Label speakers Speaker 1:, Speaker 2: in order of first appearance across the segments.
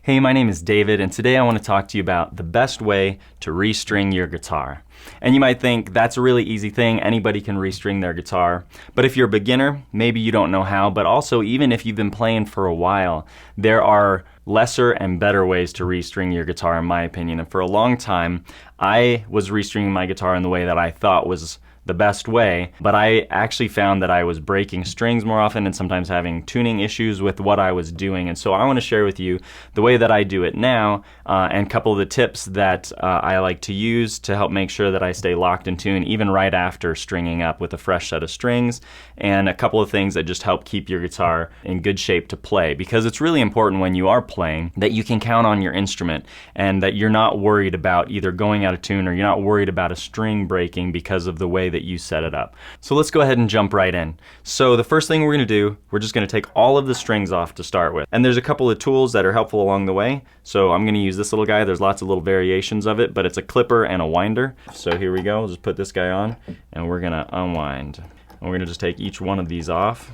Speaker 1: Hey, my name is David, and today I want to talk to you about the best way to restring your guitar. And you might think that's a really easy thing, anybody can restring their guitar. But if you're a beginner, maybe you don't know how, but also even if you've been playing for a while, there are lesser and better ways to restring your guitar in my opinion. And for a long time, I was restringing my guitar in the way that I thought was the best way, but I actually found that I was breaking strings more often and sometimes having tuning issues with what I was doing. And so I want to share with you the way that I do it now and a couple of the tips that I like to use to help make sure that I stay locked in tune even right after stringing up with a fresh set of strings, and a couple of things that just help keep your guitar in good shape to play, because it's really important when you are playing that you can count on your instrument and that you're not worried about either going out of tune or you're not worried about a string breaking because of the way that you set it up. So let's go ahead and jump right in. So the first thing we're going to do, we're just going to take all of the strings off to start with. And there's a couple of tools that are helpful along the way. So I'm going to use this little guy. There's lots of little variations of it, but it's a clipper and a winder. So here we go. We'll just put this guy on and we're going to unwind. And we're going to just take each one of these off.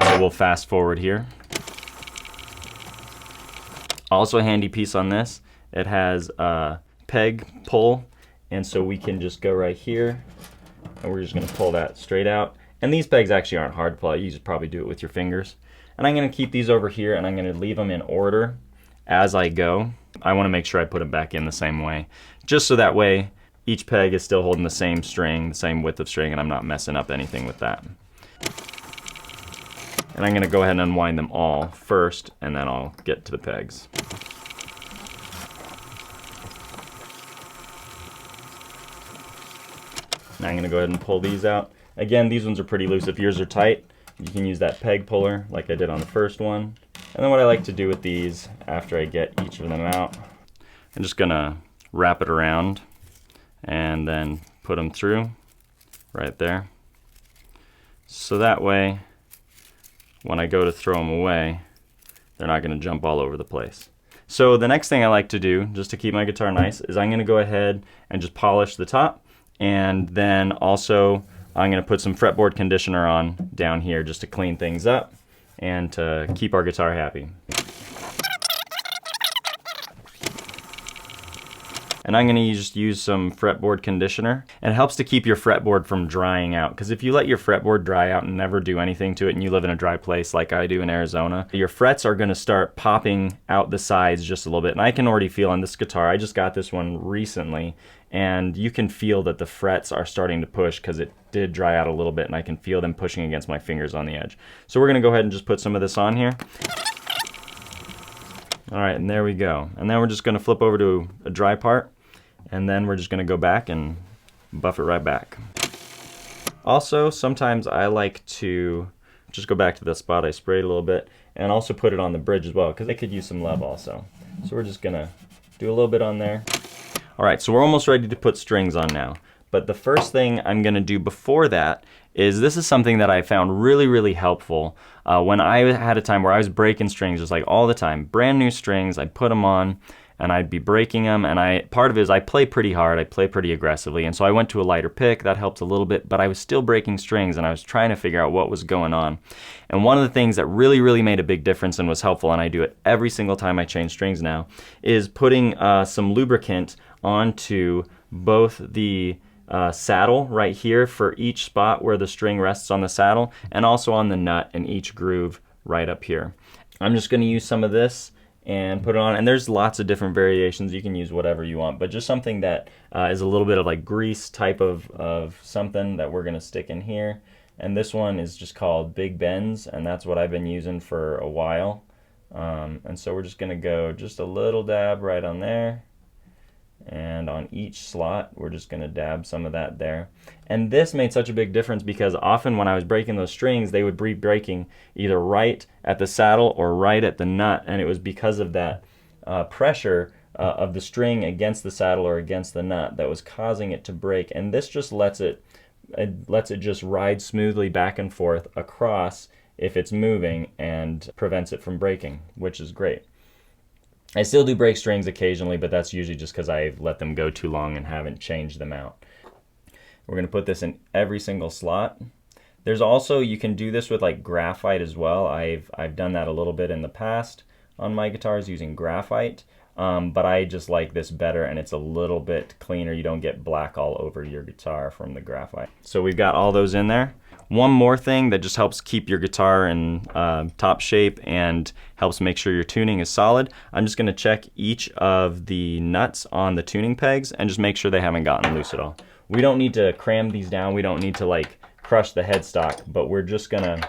Speaker 1: So we'll fast forward here. Also a handy piece on this, it has a peg pull. And so we can just go right here and we're just going to pull that straight out. And these pegs actually aren't hard to pull out. You just probably do it with your fingers. And I'm going to keep these over here and I'm going to leave them in order as I go. I want to make sure I put them back in the same way, just so that way each peg is still holding the same string, the same width of string, and I'm not messing up anything with that. And I'm going to go ahead and unwind them all first, and then I'll get to the pegs. Now I'm going to go ahead and pull these out. Again, these ones are pretty loose. If yours are tight, you can use that peg puller like I did on the first one. And then what I like to do with these after I get each of them out, I'm just going to wrap it around and then put them through right there. So that way, when I go to throw them away, they're not going to jump all over the place. So the next thing I like to do, just to keep my guitar nice, is I'm going to go ahead and just polish the top. And then also I'm going to put some Fretboard Conditioner on down here just to clean things up and to keep our guitar happy. And I'm going to just use some Fretboard Conditioner. And it helps to keep your fretboard from drying out, because if you let your fretboard dry out and never do anything to it and you live in a dry place like I do in Arizona, your frets are going to start popping out the sides just a little bit. And I can already feel on this guitar, I just got this one recently, and you can feel that the frets are starting to push because it did dry out a little bit and I can feel them pushing against my fingers on the edge. So we're going to go ahead and just put some of this on here. All right, and there we go. And then we're just going to flip over to a dry part, and then we're just going to go back and buff it right back. Also, sometimes I like to just go back to the spot I sprayed a little bit and also put it on the bridge as well, because they could use some love also. So we're just going to do a little bit on there. All right, so we're almost ready to put strings on now. But the first thing I'm going to do before that is, this is something that I found really, really helpful when I had a time where I was breaking strings just like all the time. Brand new strings, I'd put them on and I'd be breaking them, and part of it is I play pretty hard, I play pretty aggressively, and so I went to a lighter pick. That helped a little bit, but I was still breaking strings and I was trying to figure out what was going on. And one of the things that really, really made a big difference and was helpful, and I do it every single time I change strings now, is putting some lubricant onto both the saddle right here for each spot where the string rests on the saddle, and also on the nut in each groove right up here. I'm just going to use some of this and put it on, and there's lots of different variations. You can use whatever you want, but just something that is a little bit of like grease type of something that we're going to stick in here. And this one is just called Big Bends, and that's what I've been using for a while. And so we're just going to go just a little dab right on there. And on each slot, we're just going to dab some of that there. And this made such a big difference because often when I was breaking those strings, they would be breaking either right at the saddle or right at the nut. And it was because of that pressure of the string against the saddle or against the nut that was causing it to break. And this just lets it just ride smoothly back and forth across if it's moving and prevents it from breaking, which is great. I still do break strings occasionally, but that's usually just because I've let them go too long and haven't changed them out. We're going to put this in every single slot. There's also, you can do this with like graphite as well. I've done that a little bit in the past. on my guitars using graphite, but I just like this better, and it's a little bit cleaner. You don't get black all over your guitar from the graphite. So we've got all those in there. One more thing that just helps keep your guitar in top shape and helps make sure your tuning is solid. I'm just gonna check each of the nuts on the tuning pegs and just make sure they haven't gotten loose at all. We don't need to cram these down. We don't need to like crush the headstock, but we're just gonna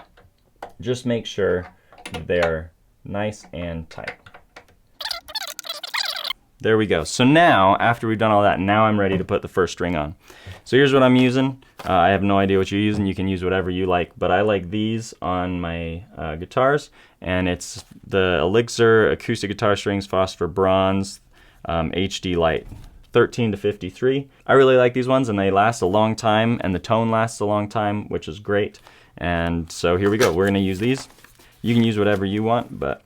Speaker 1: make sure that they are nice and tight. There we go. So now, after we've done all that, now I'm ready to put the first string on. So here's what I'm using. I have no idea what you're using. You can use whatever you like, but I like these on my guitars, and it's the Elixir Acoustic Guitar Strings Phosphor Bronze HD Light 13 to 53. I really like these ones, and they last a long time, and the tone lasts a long time, which is great. And so here we go. We're gonna use these. You can use whatever you want, but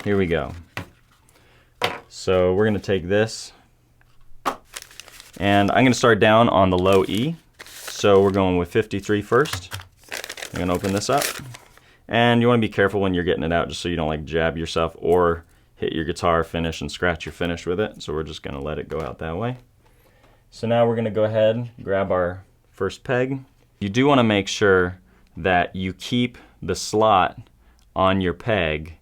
Speaker 1: here we go. So we're gonna take this, and I'm gonna start down on the low E. So we're going with 53 first. I'm gonna open this up. And you wanna be careful when you're getting it out, just so you don't like jab yourself or hit your guitar finish and scratch your finish with it. So we're just gonna let it go out that way. So now we're gonna go ahead and grab our first peg. You do wanna make sure that you keep the slot on your peg.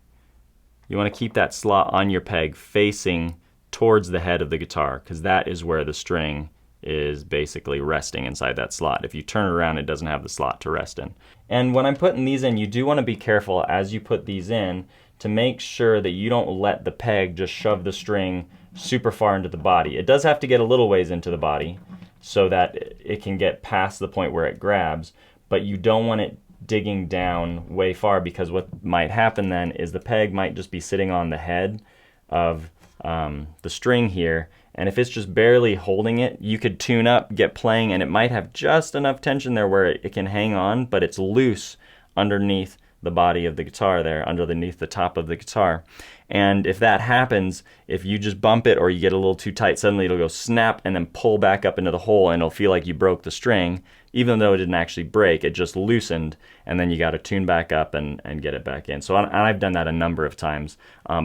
Speaker 1: You wanna keep that slot on your peg facing towards the head of the guitar, because that is where the string is basically resting inside that slot. If you turn it around, it doesn't have the slot to rest in. And when I'm putting these in, you do want to be careful as you put these in to make sure that you don't let the peg just shove the string super far into the body. It does have to get a little ways into the body so that it can get past the point where it grabs, but you don't want it digging down way far, because what might happen then is the peg might just be sitting on the head of the string here, and if it's just barely holding it, you could tune up, get playing, and it might have just enough tension there where it can hang on, but it's loose underneath the body of the guitar there, underneath the top of the guitar. And if that happens, if you just bump it or you get a little too tight, suddenly it'll go snap and then pull back up into the hole, and it'll feel like you broke the string, even though it didn't actually break, it just loosened, and then you got to tune back up and get it back in. So I've done that a number of times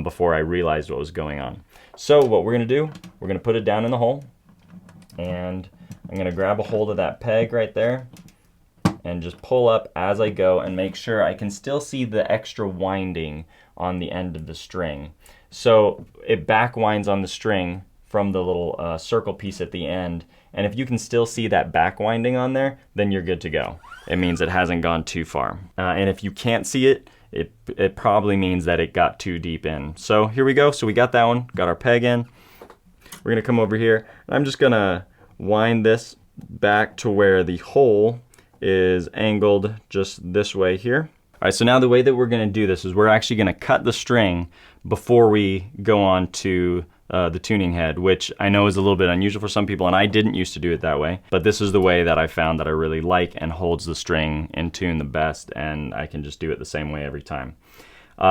Speaker 1: before I realized what was going on. So what we're gonna do, we're gonna put it down in the hole, and I'm gonna grab a hold of that peg right there and just pull up as I go and make sure I can still see the extra winding on the end of the string. So it back winds on the string from the little circle piece at the end, and if you can still see that back winding on there, then you're good to go. It means it hasn't gone too far. And if you can't see it, it probably means that it got too deep in. So here we go. So we got that one, got our peg in. We're gonna come over here, and I'm just gonna wind this back to where the hole is angled just this way here. All right, so now the way that we're gonna do this is we're actually gonna cut the string before we go on to the tuning head, which I know is a little bit unusual for some people, and I didn't used to do it that way, but this is the way that I found that I really like and holds the string in tune the best, and I can just do it the same way every time.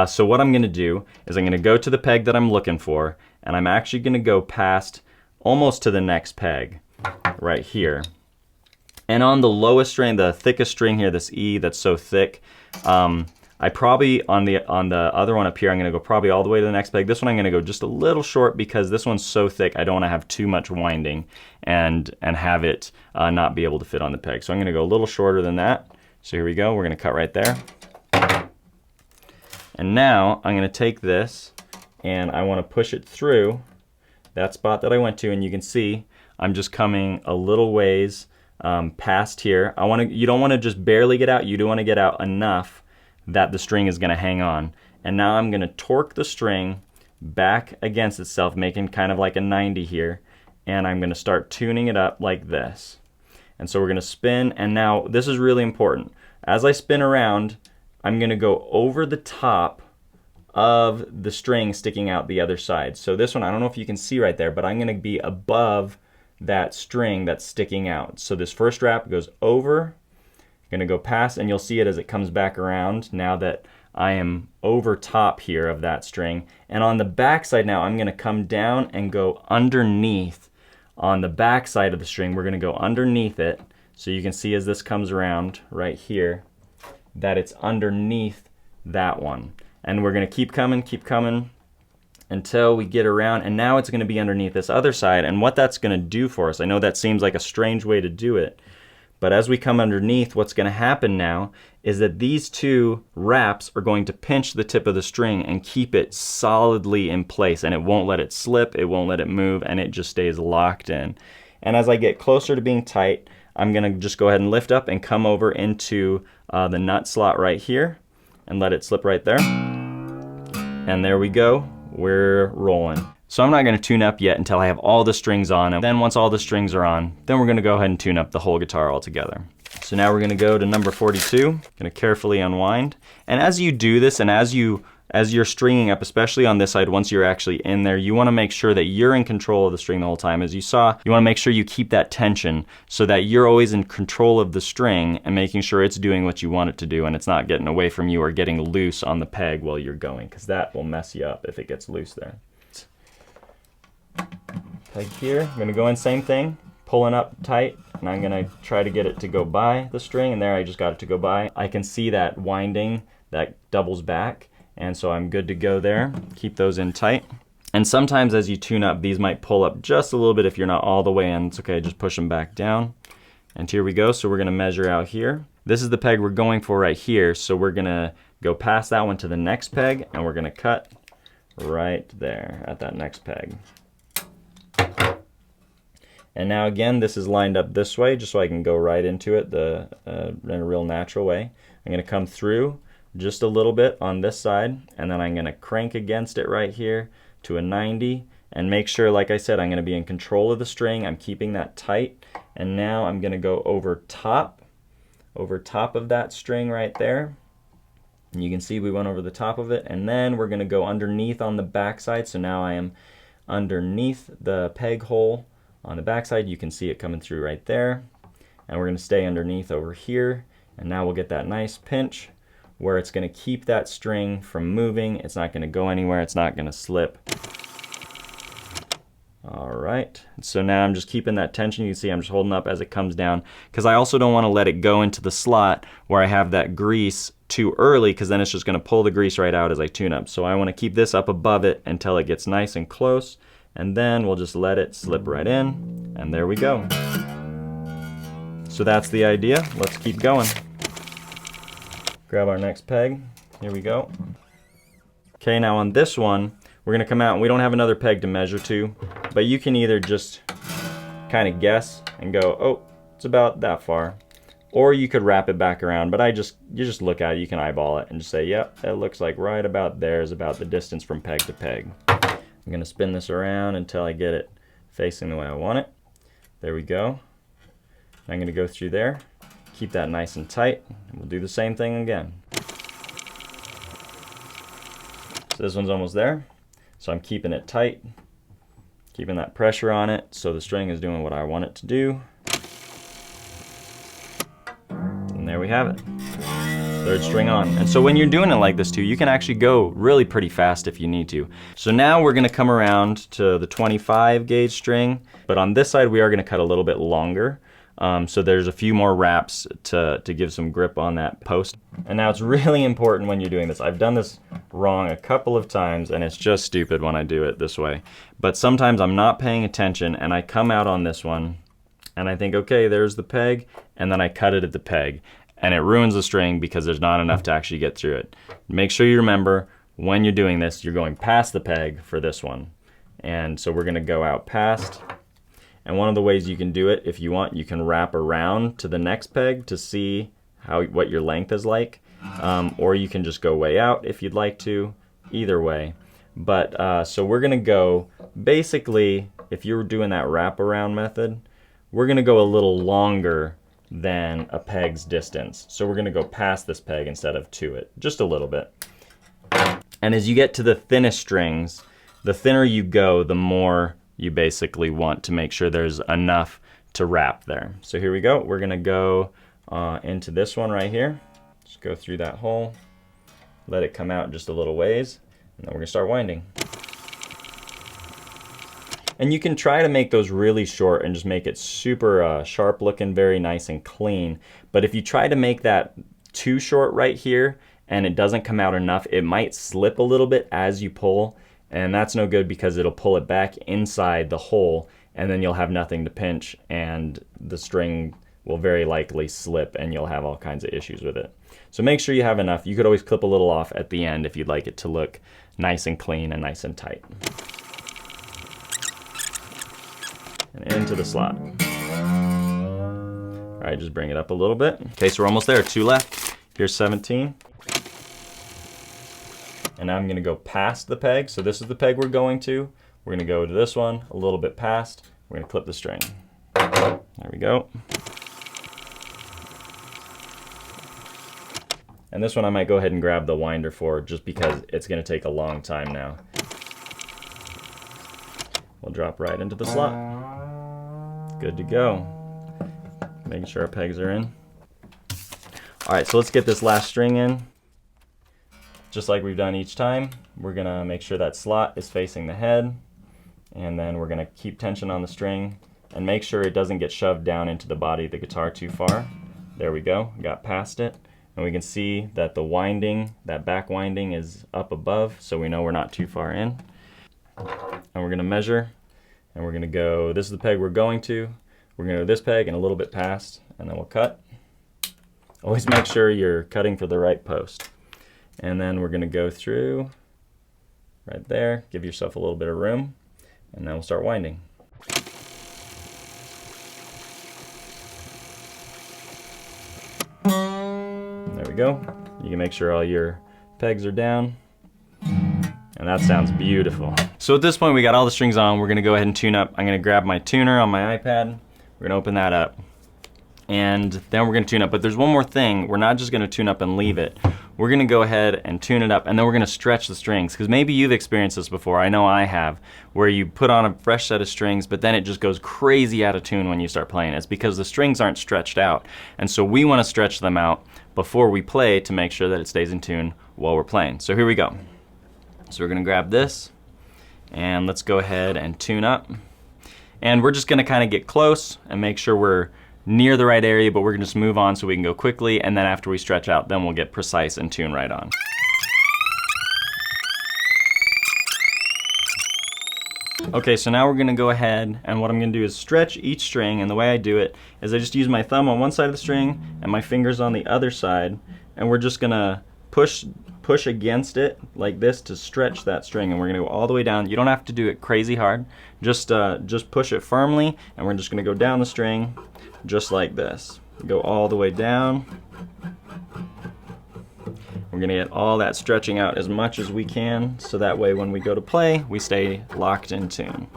Speaker 1: So what I'm gonna do is I'm gonna go to the peg that I'm looking for, and I'm actually gonna go past almost to the next peg right here. And on the lowest string, the thickest string here, this E that's so thick, I probably, on the other one up here, I'm gonna go probably all the way to the next peg. This one I'm gonna go just a little short because this one's so thick, I don't wanna have too much winding and have it not be able to fit on the peg. So I'm gonna go a little shorter than that. So here we go, we're gonna cut right there. And now I'm gonna take this and I wanna push it through that spot that I went to, and you can see I'm just coming a little ways past here. You don't wanna just barely get out, you do wanna get out enough that the string is gonna hang on. And now I'm gonna torque the string back against itself, making kind of like a 90 here, and I'm gonna start tuning it up like this. And so we're gonna spin, and now this is really important. As I spin around, I'm gonna go over the top of the string sticking out the other side. So this one, I don't know if you can see right there, but I'm gonna be above that string that's sticking out. So this first wrap goes over, gonna go past, and you'll see it as it comes back around now that I am over top here of that string. And on the back side now, I'm gonna come down and go underneath. On the back side of the string, we're gonna go underneath it. So you can see as this comes around right here, that it's underneath that one. And we're gonna keep coming until we get around, and now it's gonna be underneath this other side. And what that's gonna do for us, I know that seems like a strange way to do it, but as we come underneath, what's gonna happen now is that these two wraps are going to pinch the tip of the string and keep it solidly in place, and it won't let it slip, it won't let it move, and it just stays locked in. And as I get closer to being tight, I'm gonna just go ahead and lift up and come over into the nut slot right here and let it slip right there. And there we go, we're rolling. So I'm not gonna tune up yet until I have all the strings on, and then once all the strings are on, then we're gonna go ahead and tune up the whole guitar altogether. So now we're gonna go to number 42, gonna carefully unwind. And as you do this, and as you're stringing up, especially on this side, once you're actually in there, you wanna make sure that you're in control of the string the whole time. As you saw, you wanna make sure you keep that tension so that you're always in control of the string and making sure it's doing what you want it to do and it's not getting away from you or getting loose on the peg while you're going, because that will mess you up if it gets loose there. Peg here, I'm gonna go in, same thing, pulling up tight, and I'm gonna try to get it to go by the string, and there I just got it to go by. I can see that winding that doubles back, and so I'm good to go there. Keep those in tight. And sometimes as you tune up, these might pull up just a little bit if you're not all the way in. It's okay, just push them back down. And here we go, so we're gonna measure out here. This is the peg we're going for right here, so we're gonna go past that one to the next peg, and we're gonna cut right there at that next peg. And now again, this is lined up this way, just so I can go right into it in a real natural way. I'm gonna come through just a little bit on this side, and then I'm gonna crank against it right here to a 90, and make sure, like I said, I'm gonna be in control of the string, I'm keeping that tight, and now I'm gonna go over top of that string right there. And you can see we went over the top of it, and then we're gonna go underneath on the back side, so now I am underneath the peg hole on the backside. You can see it coming through right there, and we're going to stay underneath over here, and now we'll get that nice pinch where it's going to keep that string from moving. It's not going to go anywhere, it's not going to slip. All right, so now I'm just keeping that tension. You can see I'm just holding up as it comes down, because I also don't want to let it go into the slot where I have that grease too early, because then it's just going to pull the grease right out as I tune up. So I want to keep this up above it until it gets nice and close, and then we'll just let it slip right in, and there we go. So that's the idea. Let's keep going. Grab our next peg. Here we go. Okay, now on this one, we're gonna come out, and we don't have another peg to measure to, but you can either just kind of guess and go, oh, it's about that far, or you could wrap it back around, but you just look at it, you can eyeball it and just say, yep, it looks like right about there is about the distance from peg to peg. I'm gonna spin this around until I get it facing the way I want it. There we go. I'm gonna go through there, keep that nice and tight, and we'll do the same thing again. So this one's almost there. So I'm keeping it tight, keeping that pressure on it so the string is doing what I want it to do. And there we have it. Third string on. And so when you're doing it like this too, you can actually go really pretty fast if you need to. So now we're gonna come around to the 25 gauge string, but on this side we are gonna cut a little bit longer. So there's a few more wraps to give some grip on that post. And now it's really important when you're doing this. I've done this wrong a couple of times, and it's just stupid when I do it this way. But sometimes I'm not paying attention, and I come out on this one, and I think, okay, there's the peg, and then I cut it at the peg. And it ruins the string because there's not enough to actually get through it. Make sure you remember, when you're doing this, you're going past the peg for this one. And so we're gonna go out past. And one of the ways you can do it, if you want, you can wrap around to the next peg to see what your length is like. Or you can just go way out if you'd like to, either way. But so we're gonna go, basically, if you're doing that wraparound method, we're gonna go a little longer than a peg's distance. So we're gonna go past this peg instead of to it, just a little bit. And as you get to the thinnest strings, the thinner you go, the more you basically want to make sure there's enough to wrap there. So here we go, we're gonna go into this one right here. Just go through that hole, let it come out just a little ways, and then we're gonna start winding. And you can try to make those really short and just make it super sharp looking, very nice and clean. But if you try to make that too short right here and it doesn't come out enough, it might slip a little bit as you pull, and that's no good because it'll pull it back inside the hole, and then you'll have nothing to pinch, and the string will very likely slip, and you'll have all kinds of issues with it. So make sure you have enough. You could always clip a little off at the end if you'd like it to look nice and clean and nice and tight. And into the slot. All right, just bring it up a little bit. Okay, so we're almost there, 2 left. Here's 17. And now I'm gonna go past the peg. So this is the peg we're going to. We're gonna go to this one, a little bit past. We're gonna clip the string. There we go. And this one I might go ahead and grab the winder for, just because it's gonna take a long time now. We'll drop right into the slot. Good to go. Making sure our pegs are in. All right, so let's get this last string in. Just like we've done each time, we're gonna make sure that slot is facing the head, and then we're gonna keep tension on the string and make sure it doesn't get shoved down into the body of the guitar too far. There we go, got past it. And we can see that the winding, that back winding is up above, so we know we're not too far in. And we're gonna measure, and we're gonna go, this is the peg we're going to. We're gonna go this peg and a little bit past, and then we'll cut. Always make sure you're cutting for the right post. And then we're gonna go through right there, give yourself a little bit of room, and then we'll start winding. There we go. You can make sure all your pegs are down. And that sounds beautiful. So at this point we got all the strings on, we're gonna go ahead and tune up. I'm gonna grab my tuner on my iPad, we're gonna open that up, and then we're gonna tune up. But there's one more thing, we're not just gonna tune up and leave it. We're gonna go ahead and tune it up, and then we're gonna stretch the strings, because maybe you've experienced this before, I know I have, where you put on a fresh set of strings, but then it just goes crazy out of tune when you start playing. It's because the strings aren't stretched out, and so we wanna stretch them out before we play to make sure that it stays in tune while we're playing. So here we go. So we're gonna grab this, and let's go ahead and tune up. And we're just gonna kinda get close and make sure we're near the right area, but we're gonna just move on so we can go quickly, and then after we stretch out, then we'll get precise and tune right on. Okay, so now we're gonna go ahead, and what I'm gonna do is stretch each string, and the way I do it is I just use my thumb on one side of the string and my fingers on the other side, and we're just gonna push against it like this to stretch that string, and we're gonna go all the way down. You don't have to do it crazy hard, just push it firmly, and we're just gonna go down the string just like this. Go all the way down. We're gonna get all that stretching out as much as we can, so that way when we go to play, we stay locked in tune.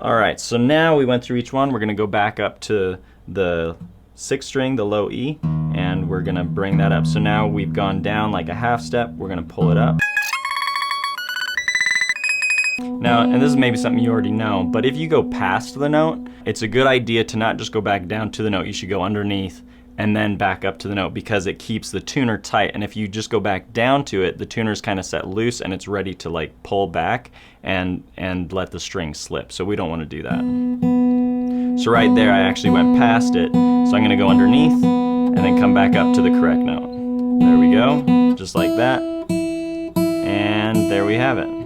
Speaker 1: All right, so now we went through each one. We're gonna go back up to the 6th string, the low E, and we're gonna bring that up. So now we've gone down like a half step, we're gonna pull it up. Now, and this is maybe something you already know, but if you go past the note, it's a good idea to not just go back down to the note. You should go underneath and then back up to the note, because it keeps the tuner tight. And if you just go back down to it, the tuner's kind of set loose and it's ready to like pull back and let the string slip. So we don't want to do that. So right there, I actually went past it. So I'm gonna go underneath and then come back up to the correct note. There we go, just like that. And there we have it.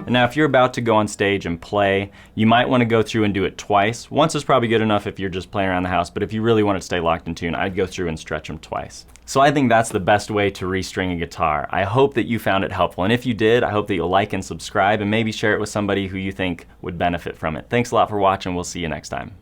Speaker 1: Now, if you're about to go on stage and play, you might want to go through and do it twice. Once is probably good enough if you're just playing around the house, but if you really want to stay locked in tune, I'd go through and stretch them twice. So I think that's the best way to restring a guitar. I hope that you found it helpful, and if you did, I hope that you'll like and subscribe and maybe share it with somebody who you think would benefit from it. Thanks a lot for watching. We'll see you next time.